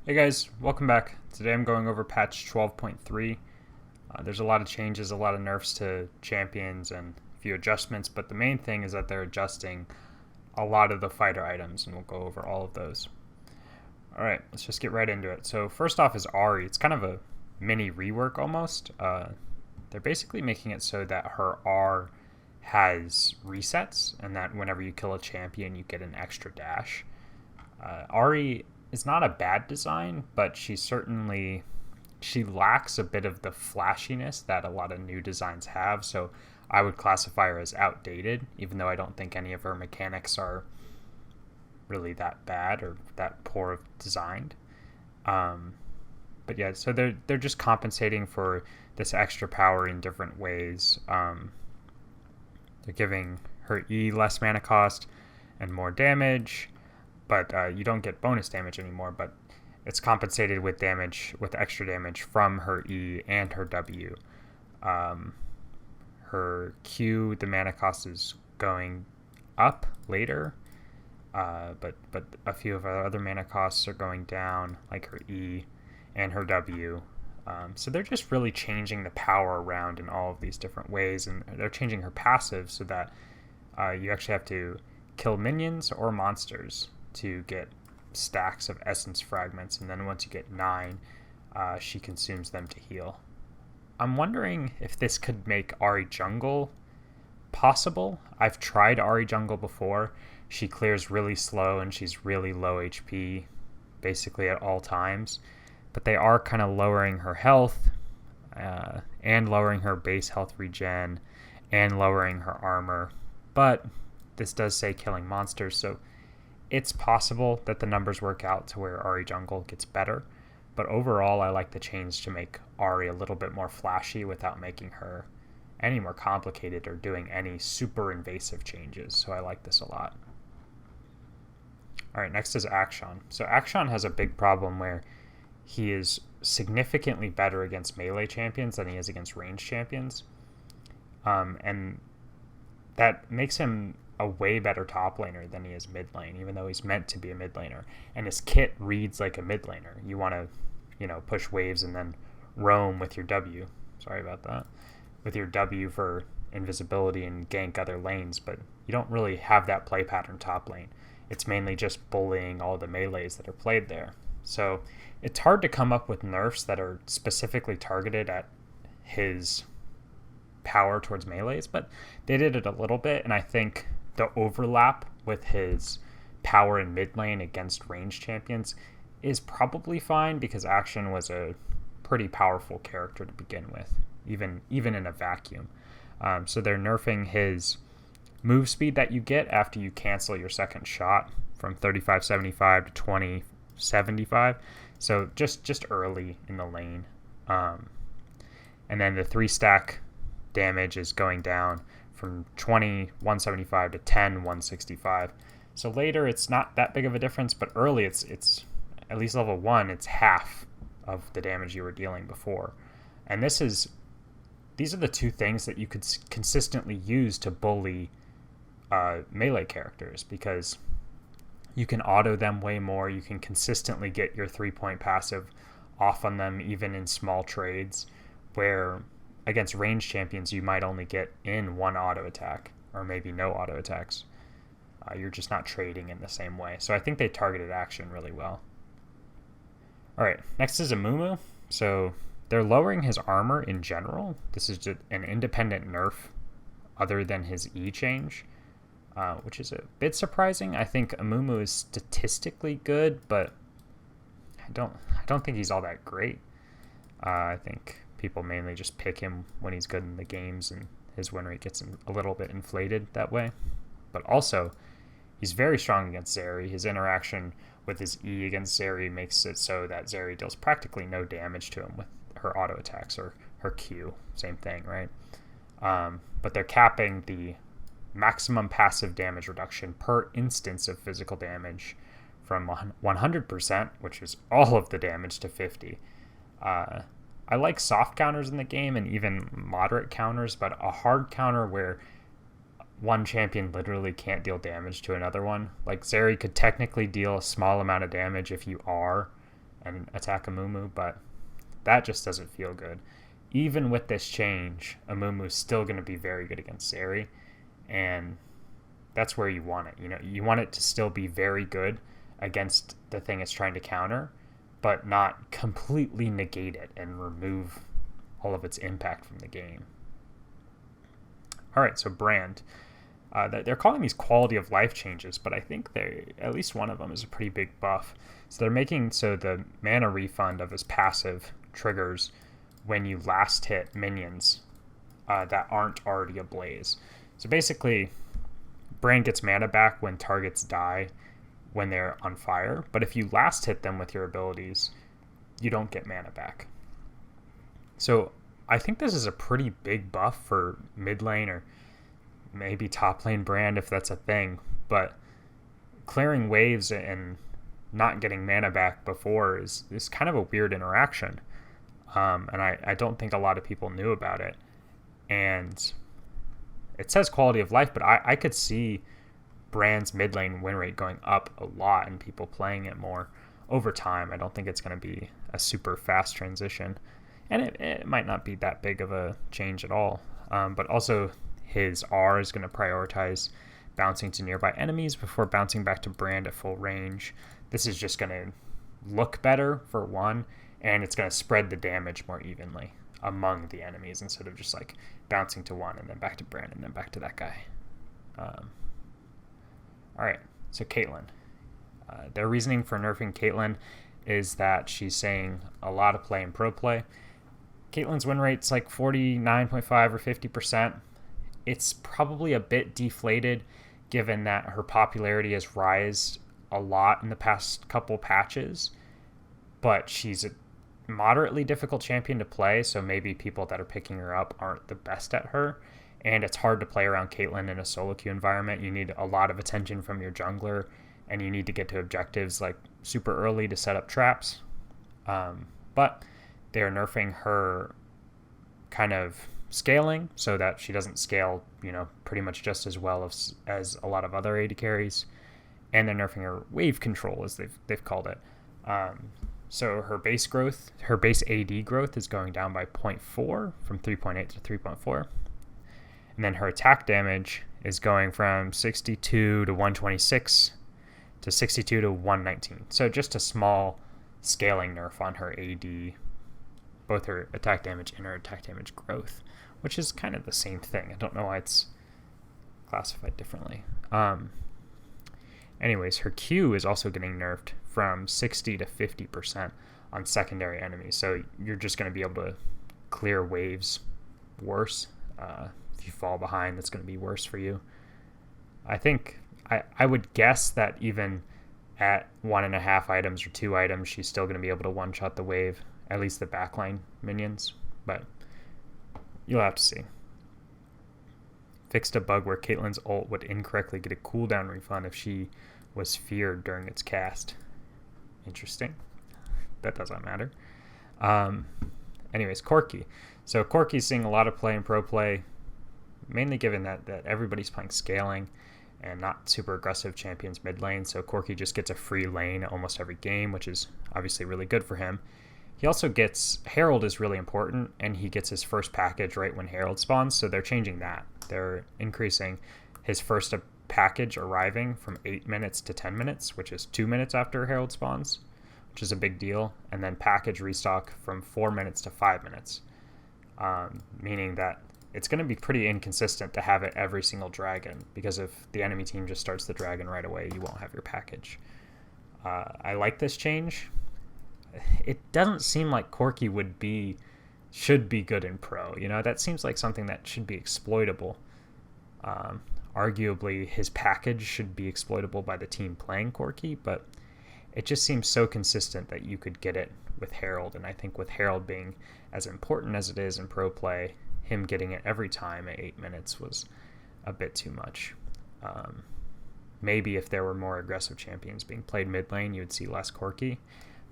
Hey guys, welcome back. Today I'm going over patch 12.3. There's a lot of changes, a lot of nerfs to champions, and a few adjustments, but the main thing is that they're adjusting a lot of the fighter items, and we'll go over all of those. Alright, let's just get right into it. So first off is Ahri. It's kind of a mini rework almost. They're basically making it so that her R has resets, and that whenever you kill a champion you get an extra dash. Ahri is not a bad design, but she lacks a bit of the flashiness that a lot of new designs have, so I would classify her as outdated, even though I don't think any of her mechanics are really that bad or that poor of designed. But yeah, so they're just compensating for this extra power in different ways. They're giving her E less mana cost and more damage, but you don't get bonus damage anymore, but it's compensated with damage, with extra damage from her E and her W. Her Q, the mana cost is going up later, but a few of her other mana costs are going down, like her E and her W. So they're just really changing the power around in all of these different ways, and they're changing her passive so that you actually have to kill minions or monsters to get stacks of essence fragments, and then once you get 9, she consumes them to heal. I'm wondering if this could make Ahri Jungle possible. I've tried Ahri Jungle before. She clears really slow and she's really low HP basically at all times, but they are kind of lowering her health and lowering her base health regen and lowering her armor, but this does say killing monsters, so it's possible that the numbers work out to where Ahri Jungle gets better, but overall I like the change to make Ahri a little bit more flashy without making her any more complicated or doing any super invasive changes, so I like this a lot. Alright, next is Akshan. So Akshan has a big problem where he is significantly better against melee champions than he is against ranged champions, and that makes him a way better top laner than he is mid lane, even though he's meant to be a mid laner. And his kit reads like a mid laner. You want to, push waves and then roam with your W. Sorry about that. With your W for invisibility and gank other lanes, but you don't really have that play pattern top lane. It's mainly just bullying all the melees that are played there. So it's hard to come up with nerfs that are specifically targeted at his power towards melees, but they did it a little bit, and I think the overlap with his power in mid lane against ranged champions is probably fine, because Akshan was a pretty powerful character to begin with, even in a vacuum. So they're nerfing his move speed that you get after you cancel your second shot from 3575 to 2075, so just early in the lane. And then the 3-stack damage is going down from 20-175 to 10-165. So later it's not that big of a difference, but early it's at least level 1, it's half of the damage you were dealing before. And these are the two things that you could consistently use to bully melee characters, because you can auto them way more, you can consistently get your 3-point passive off on them even in small trades, where against ranged champions you might only get in one auto attack or maybe no auto attacks. You're just not trading in the same way. So I think they targeted Akshan really well. Alright, next is Amumu. So they're lowering his armor in general. This is just an independent nerf other than his E change, which is a bit surprising. I think Amumu is statistically good, but I don't think he's all that great. I think people mainly just pick him when he's good in the games, and his win rate gets a little bit inflated that way. But also, he's very strong against Zeri. His interaction with his E against Zeri makes it so that Zeri deals practically no damage to him with her auto attacks, or her Q, same thing, right? But they're capping the maximum passive damage reduction per instance of physical damage from 100%, which is all of the damage, to 50. I like soft counters in the game and even moderate counters, but a hard counter where one champion literally can't deal damage to another one. Like Zeri could technically deal a small amount of damage if you are, and attack Amumu, but that just doesn't feel good. Even with this change, Amumu's still going to be very good against Zeri, and that's where you want it. You want it to still be very good against the thing it's trying to counter, but not completely negate it and remove all of its impact from the game. All right, so Brand. They're calling these quality of life changes, but I think at least one of them is a pretty big buff. So they're making so the mana refund of his passive triggers when you last hit minions that aren't already ablaze. So basically, Brand gets mana back when targets die when they're on fire, but if you last hit them with your abilities, you don't get mana back. So I think this is a pretty big buff for mid lane or maybe top lane Brand if that's a thing, but clearing waves and not getting mana back before is kind of a weird interaction. And I don't think a lot of people knew about it. And it says quality of life, but I could see Brand's mid lane win rate going up a lot and people playing it more over time. I don't think it's going to be a super fast transition. And it might not be that big of a change at all. But also his R is going to prioritize bouncing to nearby enemies before bouncing back to Brand at full range. This is just going to look better for one, and it's going to spread the damage more evenly among the enemies instead of just like bouncing to one and then back to Brand and then back to that guy. All right, so Caitlyn. Their reasoning for nerfing Caitlyn is that she's saying a lot of play and pro play. Caitlyn's win rate's like 49.5 or 50%. It's probably a bit deflated given that her popularity has risen a lot in the past couple patches, but she's a moderately difficult champion to play, so maybe people that are picking her up aren't the best at her, and it's hard to play around Caitlyn in a solo queue environment. You need a lot of attention from your jungler, and you need to get to objectives like super early to set up traps. But they're nerfing her kind of scaling so that she doesn't scale, pretty much just as well as a lot of other AD carries. And they're nerfing her wave control, as they've called it. So her base AD growth is going down by 0.4 from 3.8 to 3.4. And then her attack damage is going from 62 to 126 to 62 to 119. So just a small scaling nerf on her AD, both her attack damage and her attack damage growth, which is kind of the same thing. I don't know why it's classified differently. Anyways, her Q is also getting nerfed from 60 to 50% on secondary enemies. So you're just going to be able to clear waves worse. If you fall behind, that's going to be worse for you. I think I would guess that even at 1.5 items or 2 items, she's still going to be able to one-shot the wave, at least the backline minions. But you'll have to see. Fixed a bug where Caitlyn's ult would incorrectly get a cooldown refund if she was feared during its cast. Interesting. That doesn't matter. Anyways, Corky. So Corky's seeing a lot of play and pro play, mainly given that everybody's playing scaling and not super aggressive champions mid lane. So Corky just gets a free lane almost every game, which is obviously really good for him. He also gets Herald is really important, and he gets his first package right when Herald spawns, so they're changing that. They're increasing his first package arriving from 8 minutes to 10 minutes, which is 2 minutes after Herald spawns, which is a big deal, and then package restock from 4 minutes to 5 minutes, meaning that it's going to be pretty inconsistent to have it every single dragon, because if the enemy team just starts the dragon right away, you won't have your package. I like this change. It doesn't seem like Corky should be good in pro. That seems like something that should be exploitable. Arguably, his package should be exploitable by the team playing Corky, but it just seems so consistent that you could get it with Herald. And I think with Herald being as important as it is in pro play, him getting it every time at 8 minutes was a bit too much. Maybe if there were more aggressive champions being played mid lane, you would see less Corky.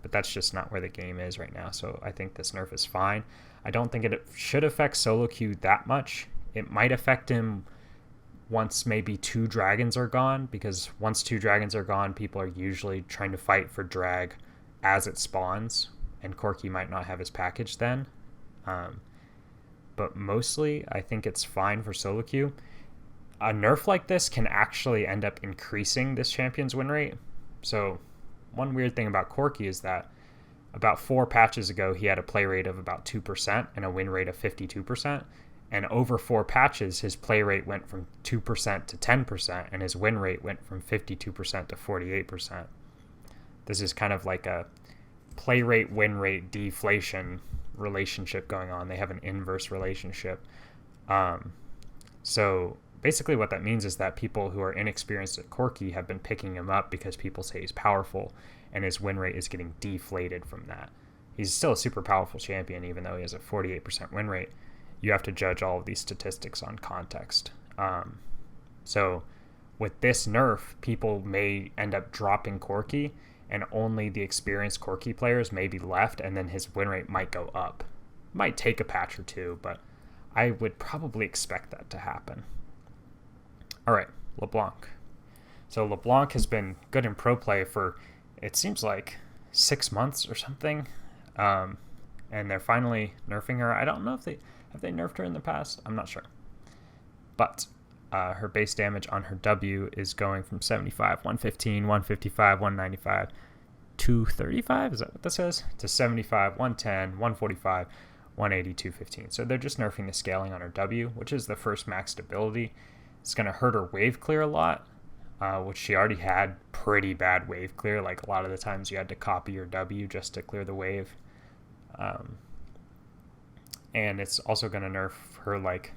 But that's just not where the game is right now, so I think this nerf is fine. I don't think it should affect solo queue that much. It might affect him once maybe 2 dragons are gone, because once 2 dragons are gone, people are usually trying to fight for drag as it spawns, and Corky might not have his package then. But mostly, I think it's fine for solo queue. A nerf like this can actually end up increasing this champion's win rate. So one weird thing about Corky is that about 4 patches ago, he had a play rate of about 2% and a win rate of 52%. And over 4 patches, his play rate went from 2% to 10%, and his win rate went from 52% to 48%. This is kind of like a play rate, win rate deflation relationship going on. They have an inverse relationship. So basically what that means is that people who are inexperienced at Corky have been picking him up because people say he's powerful, and his win rate is getting deflated from that. He's still a super powerful champion, even though he has a 48% win rate. You have to judge all of these statistics on context. So with this nerf, people may end up dropping Corky, and only the experienced Corky players may be left, and then his win rate might go up. Might take a patch or two, but I would probably expect that to happen. All right, Leblanc. So Leblanc has been good in pro play for, it seems like, 6 months or something, and they're finally nerfing her. I don't know if have they nerfed her in the past? I'm not sure. But her base damage on her W is going from 75, 115, 155, 195, 235, is that what this is? To 75, 110, 145, 180, 215. So they're just nerfing the scaling on her W, which is the first maxed ability. It's going to hurt her wave clear a lot, which she already had pretty bad wave clear. Like a lot of the times you had to copy your W just to clear the wave. And it's also going to nerf her, like,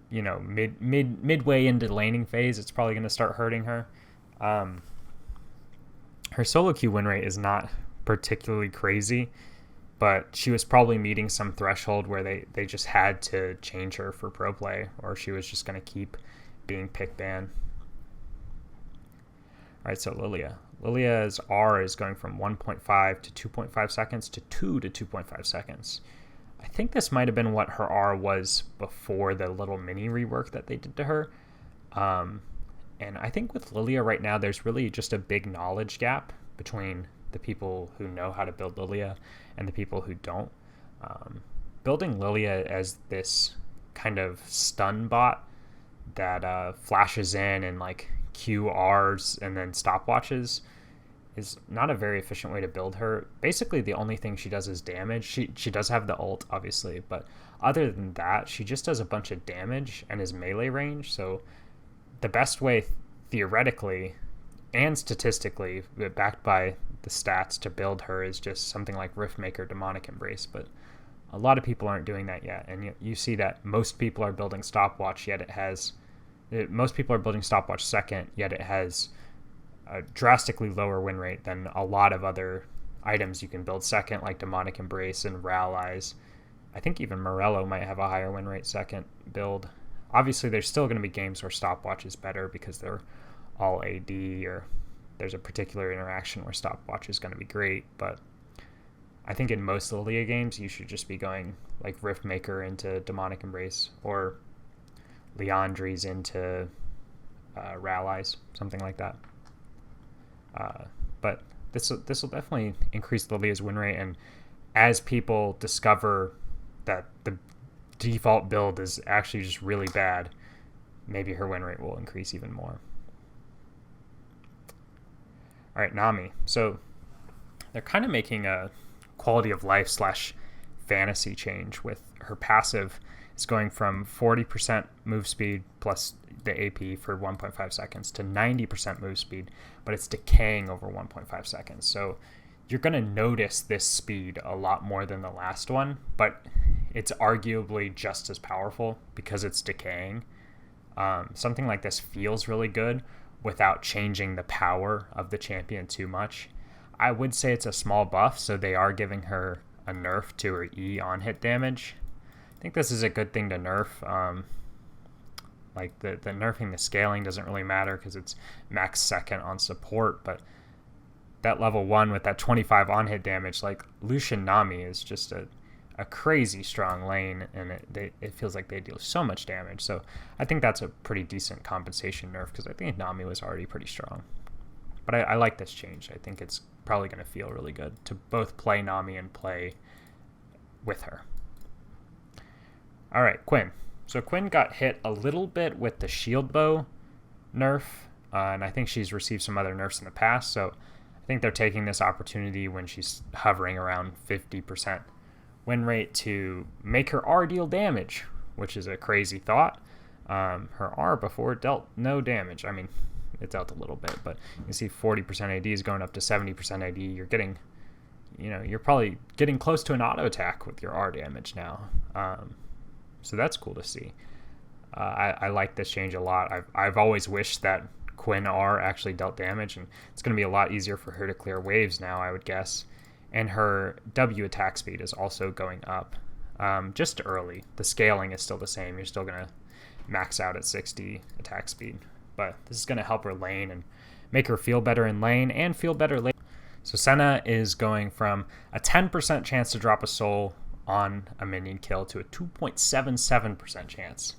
you know, midway into laning phase. It's probably going to start hurting her. Her solo queue win rate is not particularly crazy, but she was probably meeting some threshold where they just had to change her for pro play, or she was just going to keep being pick ban. All right, so Lilia. Lilia's R is going from 1.5 to 2.5 seconds to 2 to 2.5 seconds. I think this might have been what her R was before the little mini rework that they did to her. And I think with Lilia right now, there's really just a big knowledge gap between the people who know how to build Lilia and the people who don't. Building Lilia as this kind of stun bot that flashes in and like QRs and then stopwatches is not a very efficient way to build her. Basically, the only thing she does is damage. She does have the ult, obviously, but other than that, she just does a bunch of damage and is melee range. So the best way, theoretically and statistically, backed by the stats, to build her is just something like Riftmaker, Demonic Embrace. But a lot of people aren't doing that yet, and you see that most people are building Stopwatch, yet it has... Most people are building Stopwatch second, yet it has a drastically lower win rate than a lot of other items you can build second, like Demonic Embrace and Rallies. I think even Morello might have a higher win rate second build. Obviously, there's still going to be games where Stopwatch is better because they're all AD, or there's a particular interaction where Stopwatch is going to be great, but I think in most Lilia games, you should just be going like Riftmaker into Demonic Embrace, or Leandri's into Rallies, something like that. But this will definitely increase Lilia's win rate, and as people discover that the default build is actually just really bad, maybe her win rate will increase even more. All right, Nami. So they're kind of making a quality of life / fantasy change with her passive. It's going from 40% move speed plus the AP for 1.5 seconds to 90% move speed, but it's decaying over 1.5 seconds. So you're going to notice this speed a lot more than the last one, but it's arguably just as powerful because it's decaying. Something like this feels really good without changing the power of the champion too much. I would say it's a small buff, so they are giving her a nerf to her E on hit damage. I think this is a good thing to nerf. Like the nerfing the scaling doesn't really matter because it's max second on support, but that level 1 with that 25 on hit damage, like Lucian Nami is just a crazy strong lane, and it feels like they deal so much damage. So I think that's a pretty decent compensation nerf because I think Nami was already pretty strong. But I like this change. I think it's probably going to feel really good to both play Nami and play with her. All right, Quinn. So Quinn got hit a little bit with the shield bow nerf, and I think she's received some other nerfs in the past, so I think they're taking this opportunity when she's hovering around 50% win rate to make her R deal damage, which is a crazy thought. Her R before dealt no damage. I mean, it dealt a little bit, but you see 40% AD is going up to 70% AD. You're getting, you're probably getting close to an auto attack with your R damage now. So that's cool to see. I like this change a lot. I've always wished that Quinn R actually dealt damage, and it's going to be a lot easier for her to clear waves now, I would guess. And her W attack speed is also going up just early. The scaling is still the same. You're still going to max out at 60 attack speed. But this is going to help her lane and make her feel better in lane and feel better lane. So Senna is going from a 10% chance to drop a soul on a minion kill to a 2.77% chance.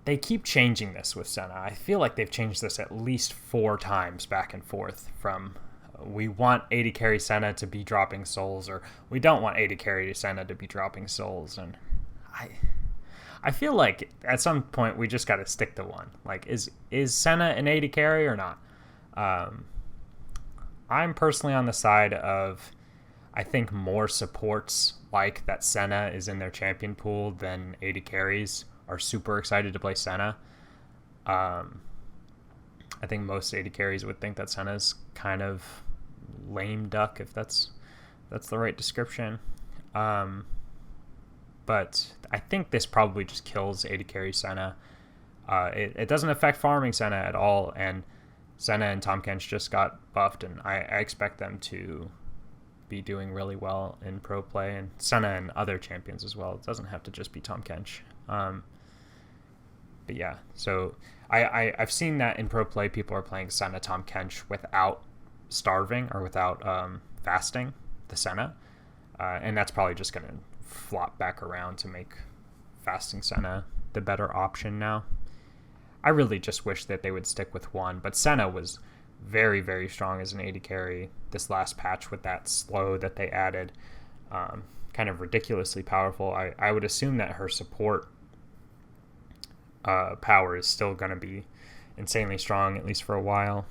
They keep changing this with Senna. I feel like they've changed this at least 4 times back and forth from we want AD carry Senna to be dropping souls, or we don't want AD carry Senna to be dropping souls. And I feel like at some point we just got to stick to one. Like, is Senna an AD carry or not? I'm personally on the side of, I think more supports like that Senna is in their champion pool than AD carries are super excited to play Senna. I think most AD carries would think that Senna's kind of lame duck, if that's the right description. But I think this probably just kills AD carry Senna. It doesn't affect farming Senna at all, and Senna and Tahm Kench just got buffed, and I expect them to be doing really well in pro play, and Senna and other champions as well. It doesn't have to just be Tahm Kench. But yeah, so I've seen that in pro play people are playing Senna Tahm Kench without starving or without fasting the Senna, and that's probably just going to flop back around to make fasting Senna the better option now. I really just wish that they would stick with one, but Senna was very, very strong as an AD carry this last patch with that slow that they added. Kind of ridiculously powerful. I would assume that her support power is still going to be insanely strong, at least for a while.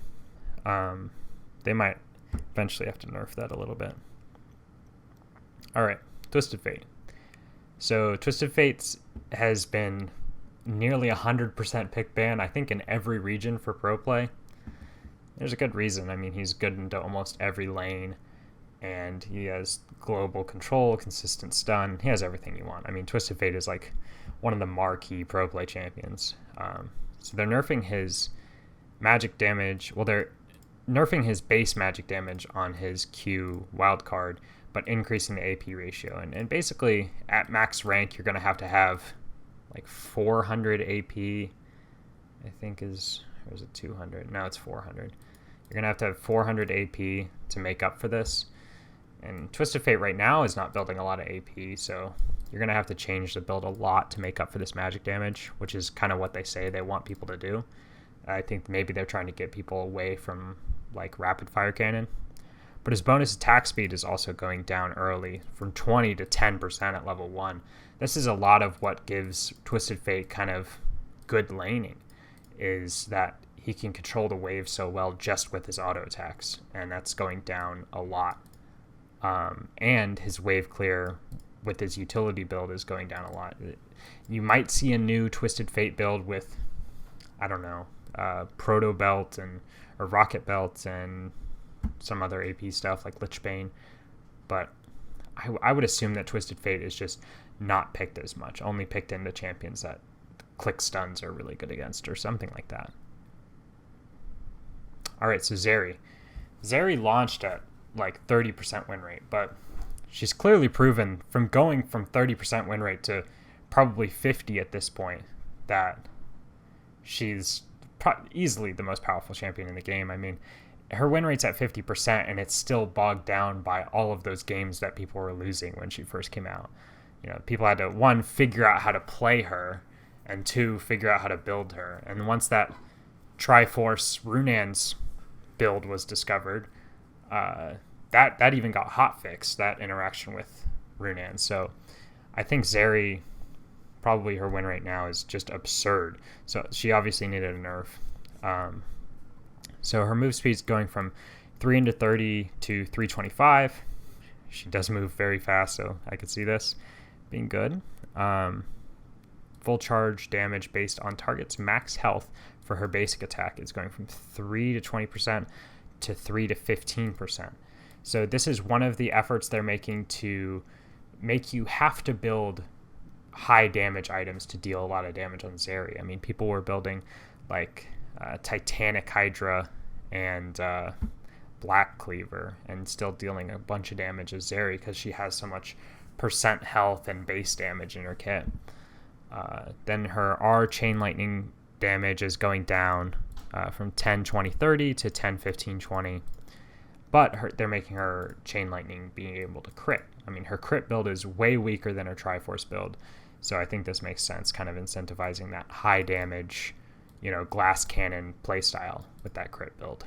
They might eventually have to nerf that a little bit. All right, Twisted Fate. So Twisted Fates has been nearly 100% pick ban, I think, in every region for pro play. There's a good reason. I mean, he's good into almost every lane, and he has global control, consistent stun. He has everything you want. I mean, Twisted Fate is like one of the marquee pro play champions. So they're nerfing his magic damage. Well, they're nerfing his base magic damage on his Q wildcard, but increasing the AP ratio. And basically, at max rank, you're going to have like 400 AP, I think is, or is it 200? No, it's 400. You're going to have 400 AP to make up for this. And Twisted Fate right now is not building a lot of AP, so you're going to have to change the build a lot to make up for this magic damage, which is kind of what they say they want people to do. I think maybe they're trying to get people away from like rapid fire cannon. But his bonus attack speed is also going down early from 20 to 10% at level 1. This is a lot of what gives Twisted Fate kind of good laning, is that he can control the wave so well just with his auto attacks, and that's going down a lot. And his wave clear with his utility build is going down a lot. You might see a new Twisted Fate build with, I don't know, Proto Belt or Rocket Belt and some other AP stuff like Lichbane, but I would assume that Twisted Fate is just not picked as much, only picked into champions that click stuns are really good against or something like that. All right, so Zeri launched at like 30% win rate, but she's clearly proven from going from 30% win rate to probably 50 at this point that she's easily the most powerful champion in the game. I mean, her win rate's at 50%, and it's still bogged down by all of those games that people were losing when she first came out. People had to, 1, figure out how to play her, and 2, figure out how to build her. And once that Triforce Runan's build was discovered, that even got hotfixed, that interaction with Runan. So I think Zeri, probably her win rate now is just absurd. So she obviously needed a nerf. So her move speed's going from 3 into 30 to 325. She does move very fast, so I could see this being good. Full charge damage based on target's max health for her basic attack is going from 3 to 20% to 3 to 15%. So this is one of the efforts they're making to make you have to build high damage items to deal a lot of damage on Zeri. I mean, people were building like Titanic Hydra and Black Cleaver and still dealing a bunch of damage as Zeri because she has so much percent health and base damage in her kit. Then her R Chain Lightning damage is going down from 10, 20, 30 to 10, 15, 20. But they're making her Chain Lightning being able to crit. I mean, her crit build is way weaker than her Triforce build. So I think this makes sense, kind of incentivizing that high damage, glass cannon playstyle with that crit build.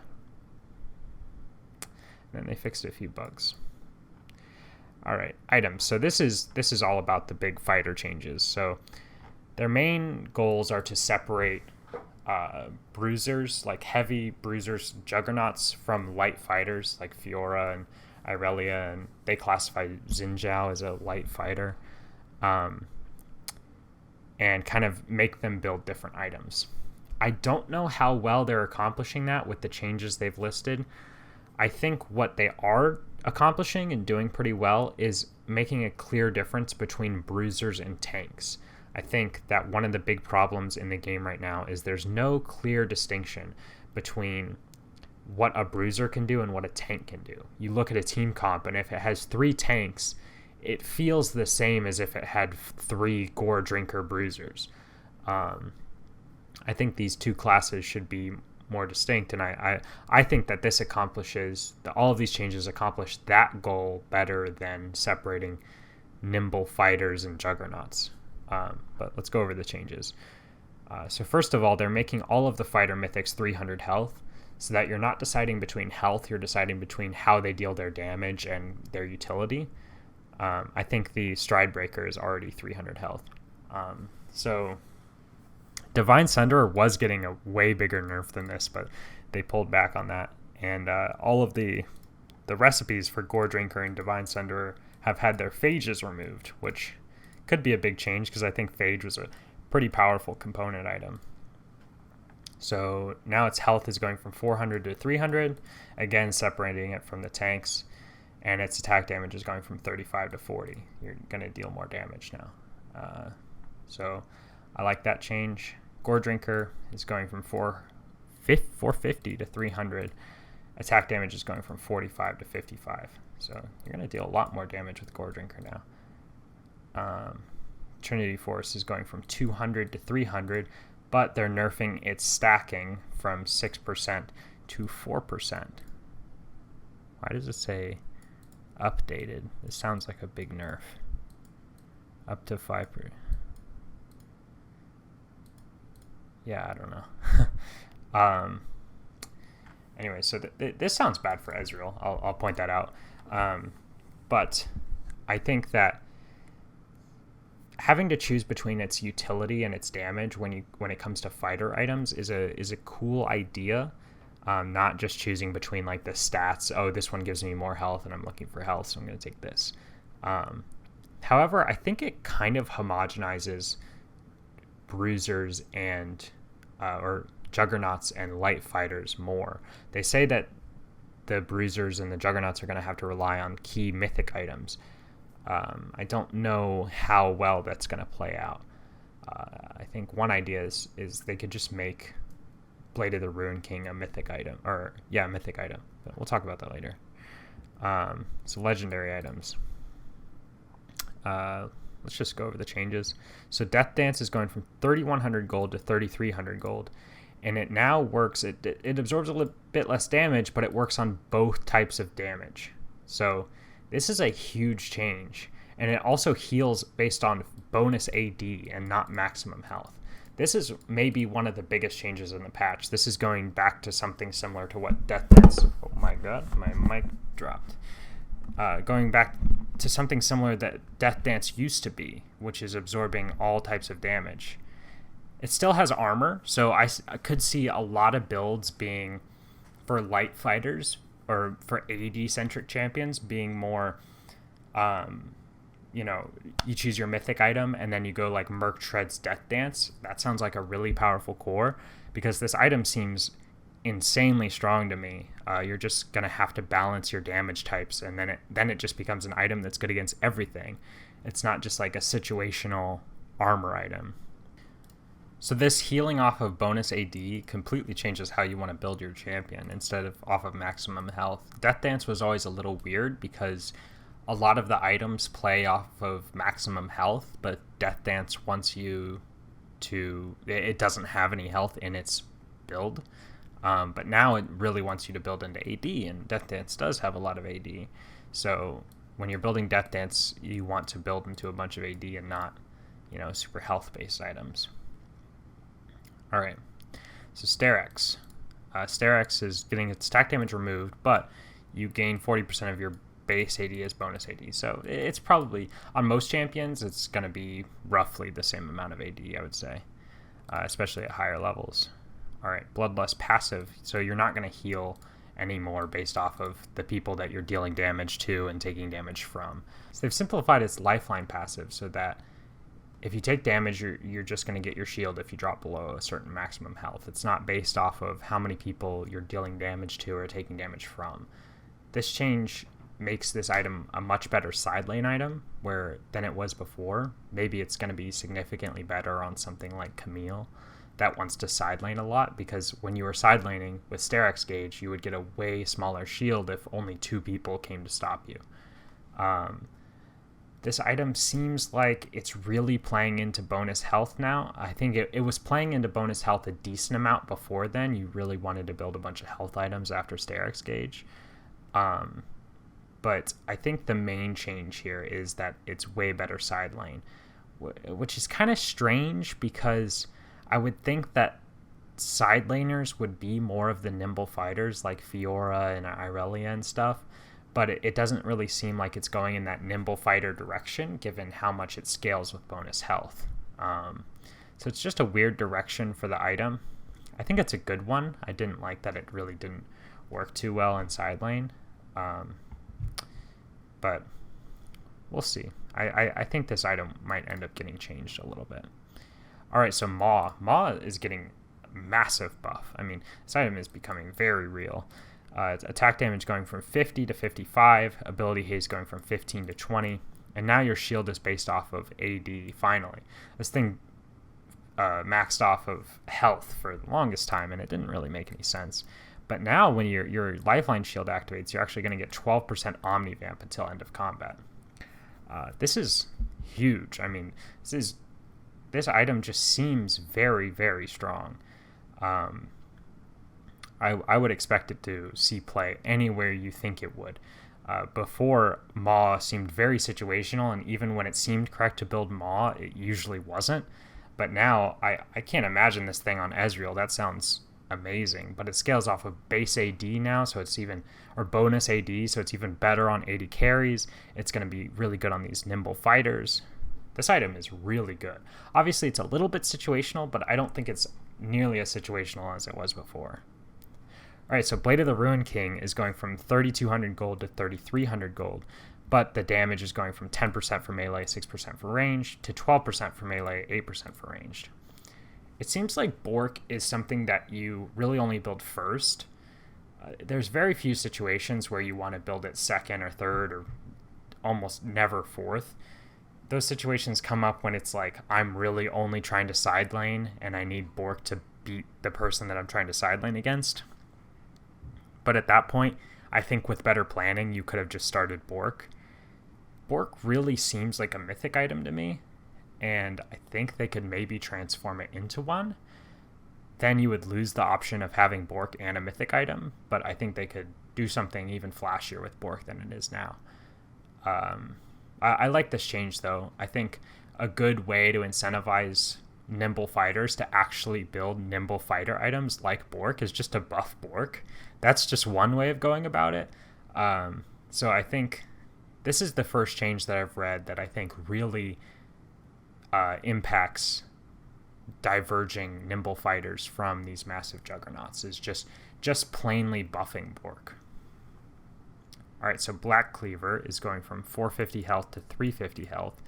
And then they fixed a few bugs. All right, items. So this is all about the big fighter changes. So their main goals are to separate bruisers, like heavy bruisers, juggernauts, from light fighters like Fiora and Irelia, and they classify Xin Zhao as a light fighter, and kind of make them build different items. I don't know how well they're accomplishing that with the changes they've listed. I think what they are accomplishing and doing pretty well is making a clear difference between bruisers and tanks. I think that one of the big problems in the game right now is there's no clear distinction between what a bruiser can do and what a tank can do. You look at a team comp, and if it has 3 tanks, it feels the same as if it had 3 Gore Drinker bruisers. I think these two classes should be more distinct, and I think that this accomplishes, all of these changes accomplish that goal better than separating nimble fighters and juggernauts. But let's go over the changes. So first of all, they're making all of the fighter mythics 300 health, so that you're not deciding between health, you're deciding between how they deal their damage and their utility. I think the Stride Breaker is already 300 health. So Divine Sunderer was getting a way bigger nerf than this, but they pulled back on that. And all of the recipes for Gore Drinker and Divine Sunderer have had their phages removed, which could be a big change because I think phage was a pretty powerful component item. So now its health is going from 400 to 300, again separating it from the tanks, and its attack damage is going from 35 to 40. You're going to deal more damage now. So I like that change. Gore Drinker is going from 450 to 300. Attack damage is going from 45 to 55. So you're going to deal a lot more damage with Gore Drinker now. Trinity Force is going from 200 to 300, but they're nerfing its stacking from 6% to 4%. Why does it say updated? This sounds like a big nerf. Up to 5%. Yeah, I don't know. Anyway, so this sounds bad for Ezreal. I'll point that out. But I think that having to choose between its utility and its damage when it comes to fighter items is a cool idea. Not just choosing between like the stats. Oh, this one gives me more health, and I'm looking for health, so I'm going to take this. However, I think it kind of homogenizes bruisers and or juggernauts and light fighters more. They say that the bruisers and the juggernauts are going to have to rely on key mythic items. I don't know how well that's going to play out. I think one idea is they could just make Blade of the Ruin King a mythic item, mythic item. But we'll talk about that later. So legendary items. Let's just go over the changes. So Death Dance is going from 3,100 gold to 3,300 gold. And it now works, it absorbs a little bit less damage, but it works on both types of damage. So this is a huge change. And it also heals based on bonus AD and not maximum health. This is maybe one of the biggest changes in the patch. This is going back to something similar to what Death Dance... Oh my god, my mic dropped. Going back to something similar that Death Dance used to be, which is absorbing all types of damage. It still has armor, so I could see a lot of builds being for light fighters or for AD-centric champions being more, you choose your mythic item and then you go like Merc Tread's Death Dance. That sounds like a really powerful core because this item seems insanely strong to me. You're just going to have to balance your damage types, and then it just becomes an item that's good against everything. It's not just like a situational armor item. So this healing off of bonus AD completely changes how you want to build your champion instead of off of maximum health. Death Dance was always a little weird because a lot of the items play off of maximum health, but Death Dance wants you to... It doesn't have any health in its build. But now it really wants you to build into AD, and Death Dance does have a lot of AD. So when you're building Death Dance, you want to build into a bunch of AD and not, super health-based items. All right, so Sterex. Sterex is getting its attack damage removed, but you gain 40% of your base AD as bonus AD. So it's probably, on most champions, it's going to be roughly the same amount of AD, I would say, especially at higher levels. All right, Bloodlust passive. So you're not going to heal anymore based off of the people that you're dealing damage to and taking damage from. So they've simplified its lifeline passive so that if you take damage, you're just going to get your shield if you drop below a certain maximum health. It's not based off of how many people you're dealing damage to or taking damage from. This change makes this item a much better side lane item than it was before. Maybe it's going to be significantly better on something like Camille that wants to side lane a lot, because when you were side laning with Sterex Gauge, you would get a way smaller shield if only 2 people came to stop you. This item seems like it's really playing into bonus health now. I think it was playing into bonus health a decent amount before then. You really wanted to build a bunch of health items after Sterex Gauge. But I think the main change here is that it's way better side lane, which is kind of strange because I would think that side laners would be more of the nimble fighters like Fiora and Irelia and stuff, but it doesn't really seem like it's going in that nimble fighter direction given how much it scales with bonus health. So it's just a weird direction for the item. I think it's a good one. I didn't like that it really didn't work too well in side lane. But we'll see. I think this item might end up getting changed a little bit. All right, so Maw. Maw is getting a massive buff. I mean, this item is becoming very real. It's attack damage going from 50 to 55, ability haste going from 15 to 20, and now your shield is based off of AD, finally. This thing maxed off of health for the longest time, and it didn't really make any sense. But now when your lifeline shield activates, you're actually going to get 12% Omnivamp until end of combat. This is huge. I mean, this item just seems very, very strong. I would expect it to see play anywhere you think it would. Before, Maw seemed very situational, and even when it seemed correct to build Maw, it usually wasn't. But now, I can't imagine this thing on Ezreal. That sounds amazing. But it scales off of base AD now, so it's even, or bonus AD, so it's even better on AD carries. It's going to be really good on these nimble fighters. This item is really good. Obviously, it's a little bit situational, but I don't think it's nearly as situational as it was before. All right, so Blade of the Ruined King is going from 3,200 gold to 3,300 gold, but the damage is going from 10% for melee, 6% for ranged, to 12% for melee, 8% for ranged. It seems like Bork is something that you really only build first. There's very few situations where you want to build it second or third, or almost never fourth. Those situations come up when it's like, I'm really only trying to side lane, and I need Bork to beat the person that I'm trying to side lane against. But at that point, I think with better planning, you could have just started Bork. Bork really seems like a mythic item to me, and I think they could maybe transform it into one. Then you would lose the option of having Bork and a mythic item, but I think they could do something even flashier with Bork than it is now. I like this change, though. I think a good way to incentivize nimble fighters to actually build nimble fighter items like Bork is just to buff Bork. That's just one way of going about it. So I think this is the first change that I've read that I think really impacts diverging nimble fighters from these massive juggernauts, is just plainly buffing Bork. All right, so Black Cleaver is going from 450 health to 350 health,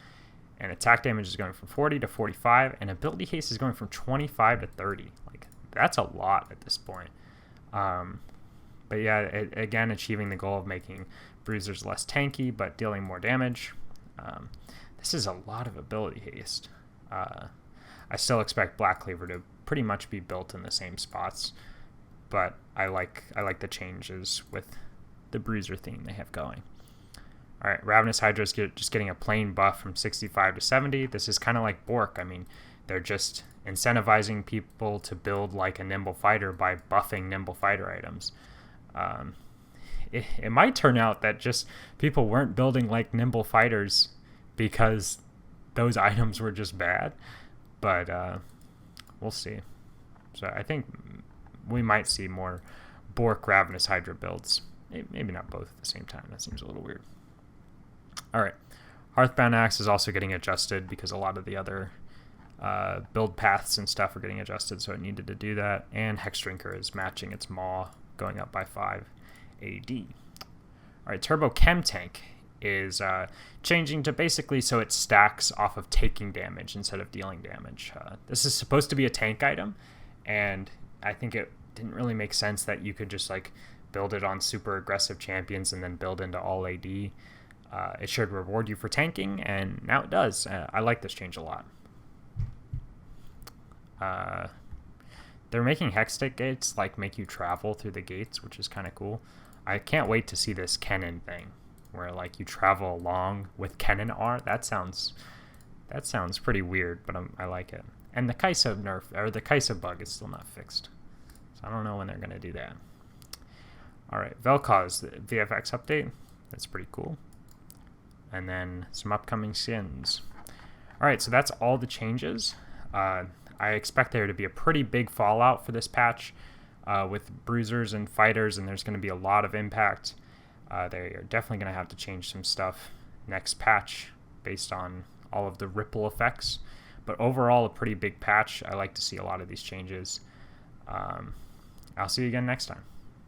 and attack damage is going from 40 to 45, and ability haste is going from 25 to 30. Like, that's a lot at this point. But yeah, again, achieving the goal of making Bruisers less tanky, but dealing more damage. This is a lot of ability haste. I still expect Black Cleaver to pretty much be built in the same spots, but I like the changes with the Bruiser theme they have going. All right, Ravenous Hydras just getting a plain buff from 65 to 70. This is kind of like Bork. I mean, they're just incentivizing people to build like a nimble fighter by buffing nimble fighter items. It might turn out that just people weren't building like nimble fighters because those items were just bad, but we'll see. So I think we might see more Bork Ravenous Hydra builds. Maybe not both at the same time. That seems a little weird. All right. Hearthbound Axe is also getting adjusted because a lot of the other build paths and stuff are getting adjusted, so it needed to do that. And Hex Drinker is matching its maw, going up by 5 AD. All right, Turbo Chem Tank is changing to basically so it stacks off of taking damage instead of dealing damage. This is supposed to be a tank item, and I think it didn't really make sense that you could just like build it on super aggressive champions and then build into all AD. It should reward you for tanking, and now it does. I like this change a lot. They're making Hextech gates like make you travel through the gates, which is kind of cool. I can't wait to see this Kennen thing, where like you travel along with Kennen R. That sounds pretty weird, but I like it. And the Kaisa nerf, or the Kaisa bug, is still not fixed, so I don't know when they're gonna do that. All right, Vel'Koz, the VFX update. That's pretty cool. And then some upcoming skins. All right, so that's all the changes. I expect there to be a pretty big fallout for this patch with bruisers and fighters, and there's going to be a lot of impact. They are definitely going to have to change some stuff next patch based on all of the ripple effects. But overall, a pretty big patch. I like to see a lot of these changes. I'll see you again next time.